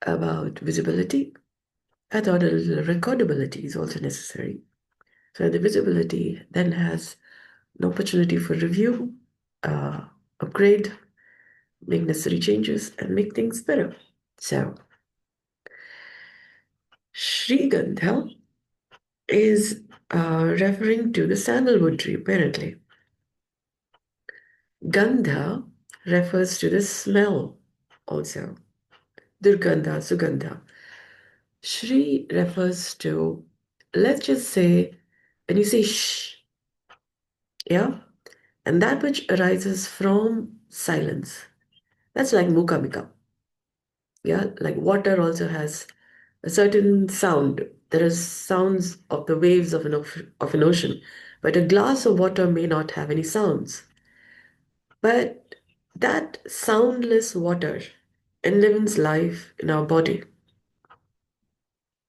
about visibility, I thought a little recordability is also necessary. So the visibility then has an opportunity for review, uh, upgrade, make necessary changes, and make things better. So ShriGandha is referring to the sandalwood tree, apparently. Gandha refers to the smell also. Durgandha, Sugandha. Shri refers to, let's just say, when you say shh, yeah, and that which arises from silence. That's like Mukamika. Yeah, like water also has a certain sound. There is sounds of the waves of of an ocean, but a glass of water may not have any sounds. But that soundless water enlivens life in our body.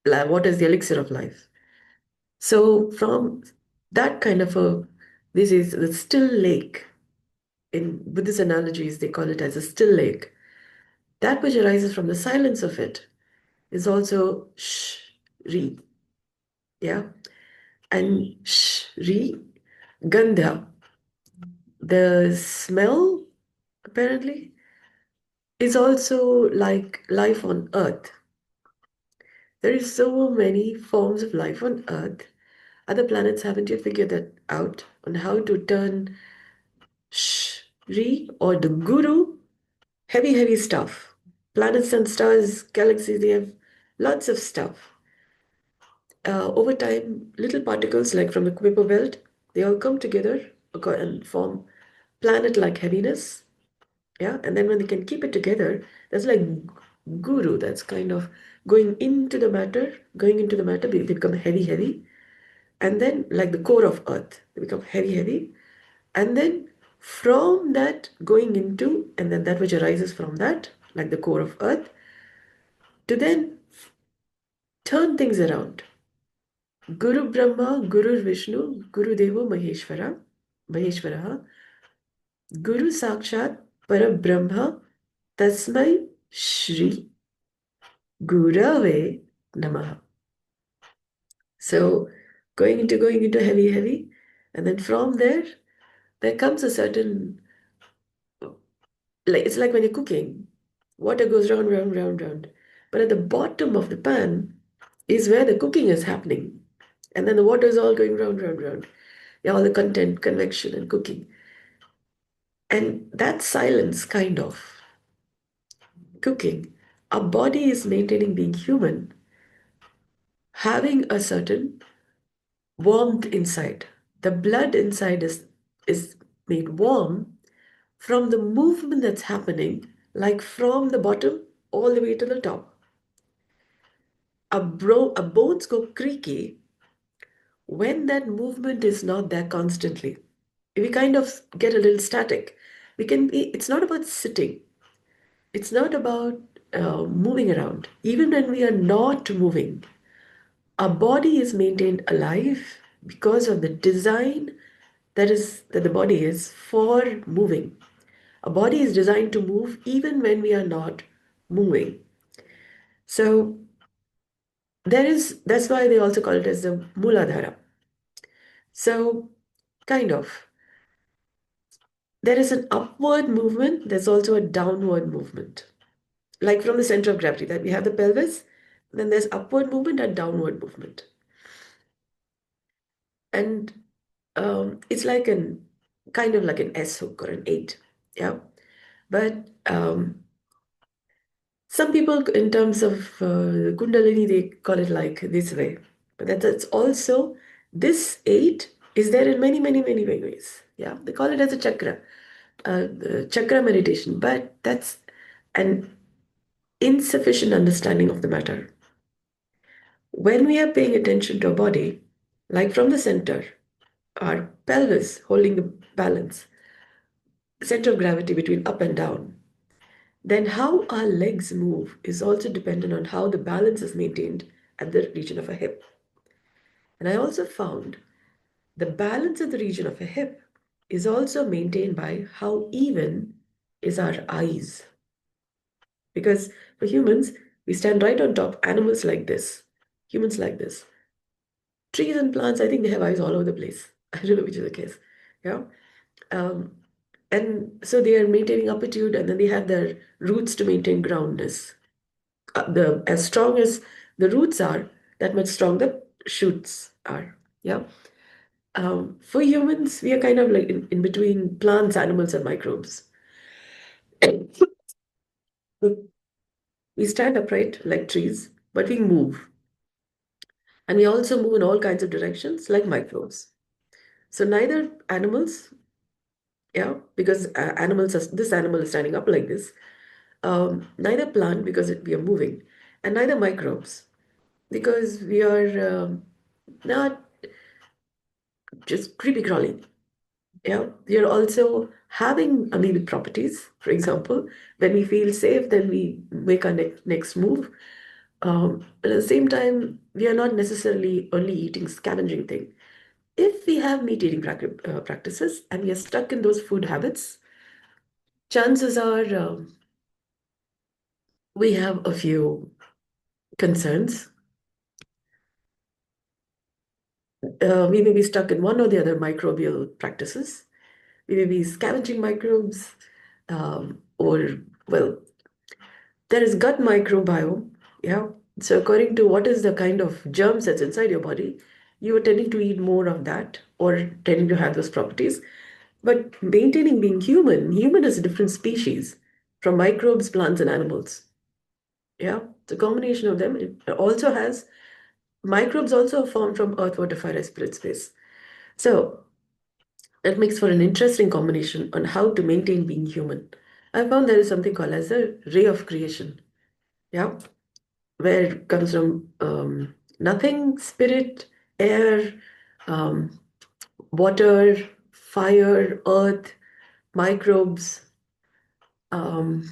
Water is the elixir of life. So from that kind of this is the still lake. In Buddhist analogies, they call it as a still lake. That which arises from the silence of it is also Shri, yeah? And Shri, Gandha, the smell, apparently, is also like life on earth. There is so many forms of life on earth. Other planets haven't yet figured that out on how to turn Shri or the Guru, heavy, heavy stuff. Planets and stars, galaxies, they have lots of stuff. Over time, little particles like from the Kuiper belt, they all come together and form planet-like heaviness. Yeah, and then when they can keep it together, that's like guru. That's kind of going into the matter, they become heavy, heavy. And then like the core of earth, they become heavy, heavy. And then from that going into, and then that which arises from that, like the core of earth, to then turn things around. Guru Brahma, Guru Vishnu, Guru Devo Maheshwara, Guru Sakshat Parabrahma, Tasmai Shri Gurave Namaha. So going into heavy, heavy, and then from there, there comes a certain, like it's like when you're cooking, water goes round, round, round, round. But at the bottom of the pan is where the cooking is happening. And then the water is all going round, round, round. Yeah, all the content, convection, and cooking. And that silence, kind of cooking, our body is maintaining being human, having a certain warmth inside. The blood inside is made warm from the movement that's happening, like from the bottom all the way to the top. Our bones go creaky when that movement is not there constantly. If we kind of get a little static, it's not about sitting, it's not about moving around. Even when we are not moving, our body is maintained alive because of the design that the body is for moving. Our body is designed to move even when we are not moving. So that's why they also call it as the Muladhara. So kind of there is an upward movement, there's also a downward movement. Like from the center of gravity, that we have the pelvis, then there's upward movement and downward movement. And it's like an kind of like an S hook or an eight. Yeah. But some people, in terms of Kundalini, they call it like this way. But that's also, this eight is there in many, many, many, many ways. Yeah. They call it as a chakra, chakra meditation. But that's an insufficient understanding of the matter. When we are paying attention to our body, like from the center, our pelvis holding the balance, center of gravity between up and down, then how our legs move is also dependent on how the balance is maintained at the region of a hip. And I also found the balance at the region of a hip is also maintained by how even is our eyes. Because for humans, We stand right on top, animals like this, humans like this. Trees and plants, I think they have eyes all over the place. I don't know which is the case. Yeah. Um, and so they are maintaining altitude, and then they have their roots to maintain groundness. The as strong as the roots are, that much strong the shoots are. Yeah. For humans, we are kind of like in between plants, animals, and microbes. We stand upright like trees, but we move. And we also move in all kinds of directions like microbes. So neither animals, yeah, because this animal is standing up like this, neither plant because we are moving, and neither microbes because we are not just creepy crawling. Yeah, we are also having amoebic properties. For example, when we feel safe, then we make our next move. But at the same time, we are not necessarily only eating scavenging thing. If we have meat eating practices and we are stuck in those food habits, chances are we have a few concerns. We may be stuck in one or the other microbial practices. We may be scavenging microbes, or, well, there is gut microbiome. Yeah. So, according to what is the kind of germs that's inside your body, you are tending to eat more of that or tending to have those properties. But maintaining being human is a different species from microbes, plants, and animals. Yeah. The combination of them, it also has microbes also formed from earth, water, fire, spirit, space. So that makes for an interesting combination on how to maintain being human. I found there is something called as a ray of creation. Yeah. Where it comes from nothing, spirit, air, um, water, fire, earth, microbes, um,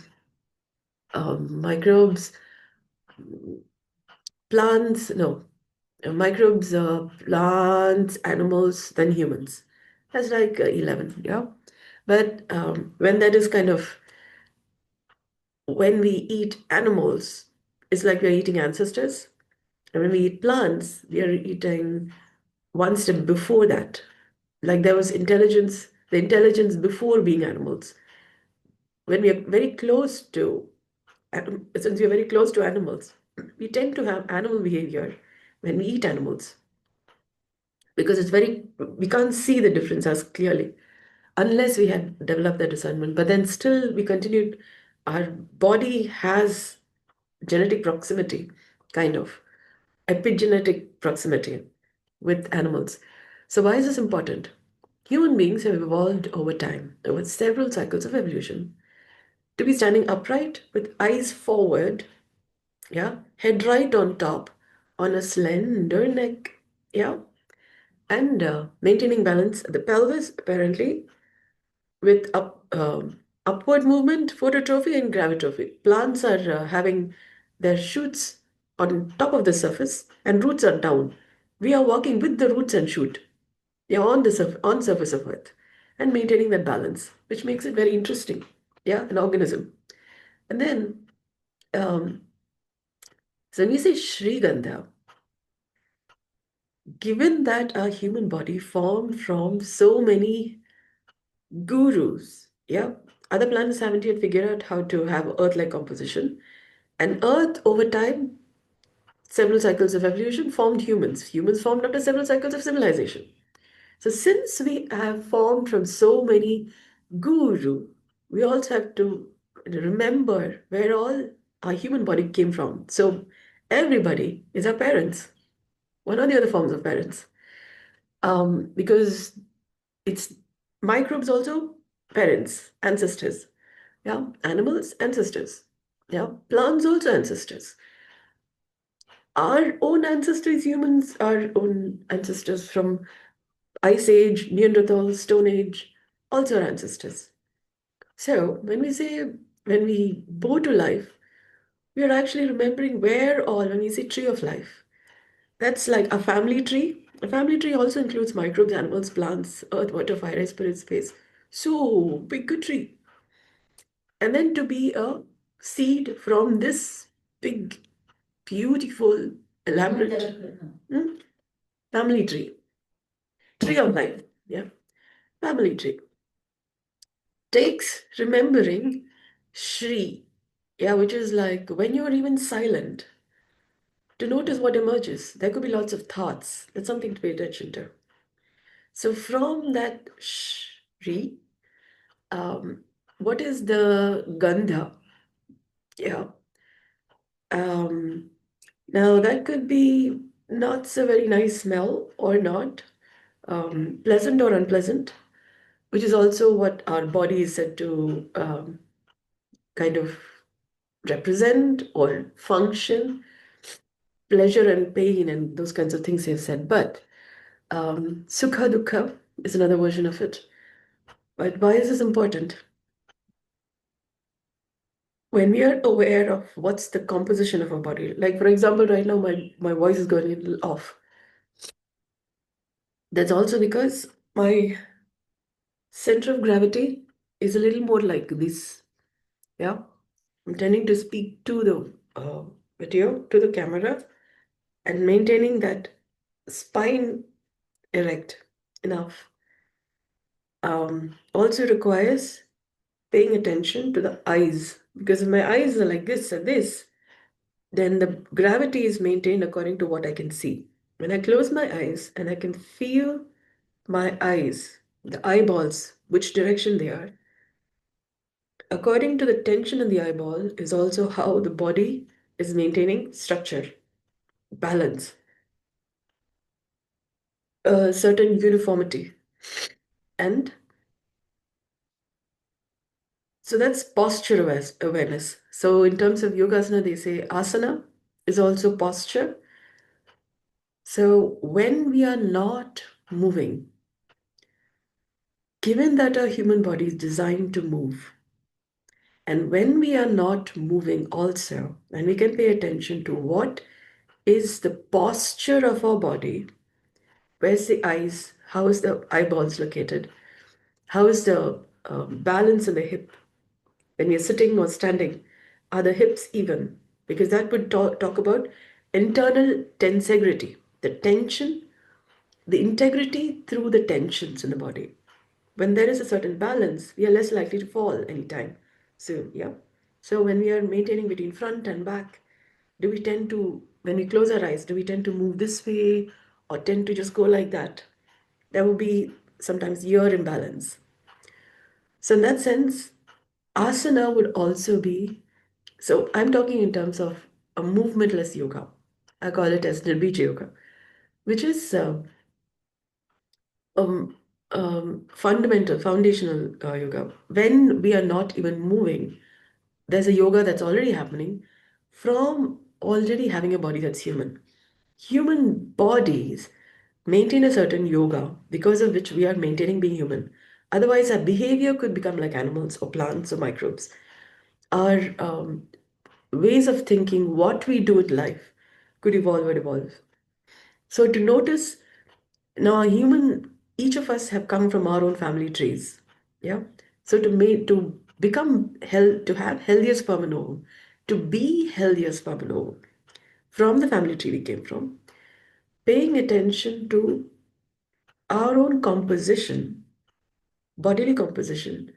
microbes, plants, no, microbes, plants, animals, then humans. That's like 11, yeah. But when that is kind of, when we eat animals, it's like we're eating ancestors. And when we eat plants, we are eating one step before that. Like there was intelligence, the intelligence before being animals. When we are very close to, since we are very close to animals, we tend to have animal behavior when we eat animals because we can't see the difference as clearly unless we have developed that discernment. But then still, we continued, our body has genetic proximity, kind of epigenetic proximity with animals. So, why is this important? Human beings have evolved over time, over several cycles of evolution, to be standing upright with eyes forward, yeah, head right on top, on a slender neck, yeah, and maintaining balance at the pelvis, apparently, with upward movement, phototrophy, and gravitrophy. Plants are having their shoots on top of the surface, and roots are down. We are walking with the roots and shoot. Yeah, on the on surface of Earth and maintaining that balance, which makes it very interesting. Yeah, an organism. And then, um, so when we say ShriGandha, given that our human body formed from so many gurus, yeah, other planets haven't yet figured out how to have Earth-like composition. And Earth, over time, several cycles of evolution formed humans. Humans formed after several cycles of civilization. So since we have formed from so many guru, we also have to remember where all our human body came from. So everybody is our parents, one or the other forms of parents. Because it's microbes also parents, ancestors. Yeah, animals, ancestors. Yeah, plants also ancestors. Our own ancestors, humans, our own ancestors from Ice Age, Neanderthal, Stone Age, also our ancestors. So when we bow to life, we are actually remembering where all, when we say tree of life, that's like a family tree. A family tree also includes microbes, animals, plants, earth, water, fire, spirit, space. So big a tree. And then to be a seed from this big beautiful, elaborate family tree. Tree of life. Yeah. Family tree. Takes remembering Shri. Yeah, which is like when you're even silent, to notice what emerges. There could be lots of thoughts. That's something to pay attention to. So from that Shri, what is the Gandha? Yeah. Um, Now that could be not so very nice smell or not, pleasant or unpleasant, which is also what our body is said to kind of represent or function, pleasure and pain and those kinds of things they've said. But sukha dukkha is another version of it. But why is this important? When we are aware of what's the composition of our body, like for example, right now my voice is going a little off. That's also because my center of gravity is a little more like this. Yeah. I'm tending to speak to the video, to the camera, and maintaining that spine erect enough. Also requires paying attention to the eyes, because if my eyes are like this and this, then the gravity is maintained according to what I can see. When I close my eyes and I can feel my eyes, the eyeballs, which direction they are, according to the tension in the eyeball is also how the body is maintaining structure, balance, a certain uniformity. And so that's posture awareness. So in terms of yogasana, they say asana is also posture. So when we are not moving, given that our human body is designed to move, and when we are not moving also, and we can pay attention to what is the posture of our body. Where's the eyes? How is the eyeballs located? How is the balance in the hip? When you're sitting or standing, are the hips even? Because that would talk about internal tensegrity, the tension, the integrity through the tensions in the body. When there is a certain balance, we are less likely to fall anytime soon. Yeah. So when we are maintaining between front and back, do we tend to, when we close our eyes, do we tend to move this way or tend to just go like that? There will be sometimes ear imbalance. So in that sense, asana would also be, so I'm talking in terms of a movementless yoga. I call it as nirbija yoga, which is um, fundamental, foundational yoga. When we are not even moving, there's a yoga that's already happening from already having a body that's human. Human bodies maintain a certain yoga because of which we are maintaining being human. Otherwise, our behavior could become like animals or plants or microbes. Our ways of thinking, what we do with life, could evolve or evolve. So to notice now, a human, each of us have come from our own family trees. Yeah. So to become to have healthier sperm and ovum, to be healthier sperm and ovum from the family tree we came from, paying attention to our own composition, bodily composition,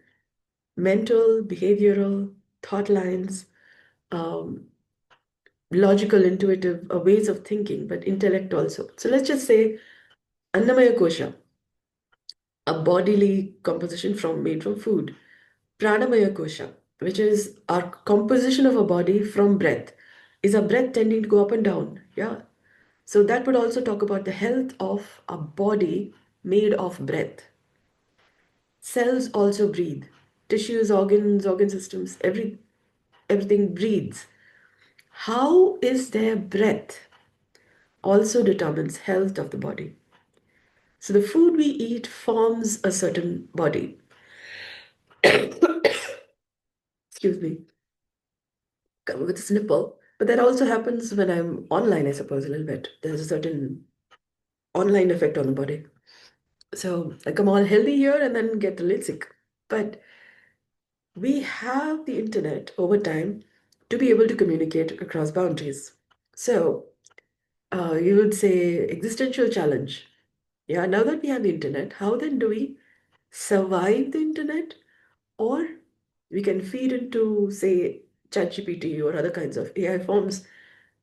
mental, behavioral, thought lines, um, logical, intuitive ways of thinking, but intellect also. So let's just say Annamaya Kosha, a bodily composition from made from food. Pranamaya Kosha, which is our composition of a body from breath. Is our breath tending to go up and down? Yeah. So that would also talk about the health of a body made of breath. Cells also breathe. Tissues, organs, organ systems, everything breathes. How is their breath also determines health of the body. So the food we eat forms a certain body. Excuse me. Come with this nipple. But that also happens when I'm online, I suppose, a little bit. There's a certain online effect on the body. So I come all healthy here and then get a little sick. But we have the internet over time to be able to communicate across boundaries. So you would say existential challenge. Yeah, now that we have the internet, how then do we survive the internet? Or we can feed into, say, ChatGPT or other kinds of AI forms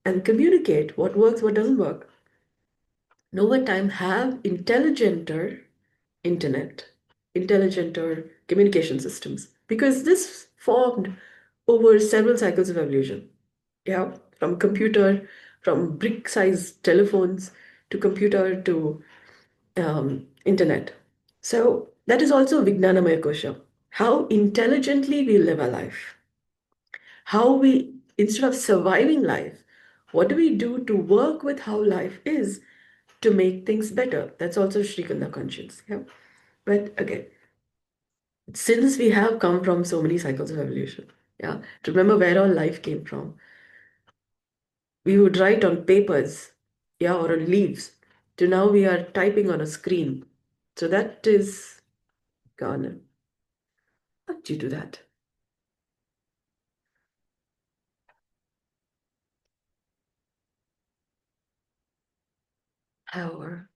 and communicate what works, what doesn't work. And over time, have intelligenter internet, intelligenter communication systems, because this formed over several cycles of evolution. Yeah, from computer, from brick-sized telephones to computer to internet. So that is also Vijnanamaya Kosha. How intelligently we live our life. How we, instead of surviving life, what do we do to work with how life is to make things better? That's also ShriGandha Conscience. Yeah. But again, since we have come from so many cycles of evolution, yeah, to remember where our life came from, we would write on papers, yeah, or on leaves, to now we are typing on a screen. So that is gone. How do you do that? Power.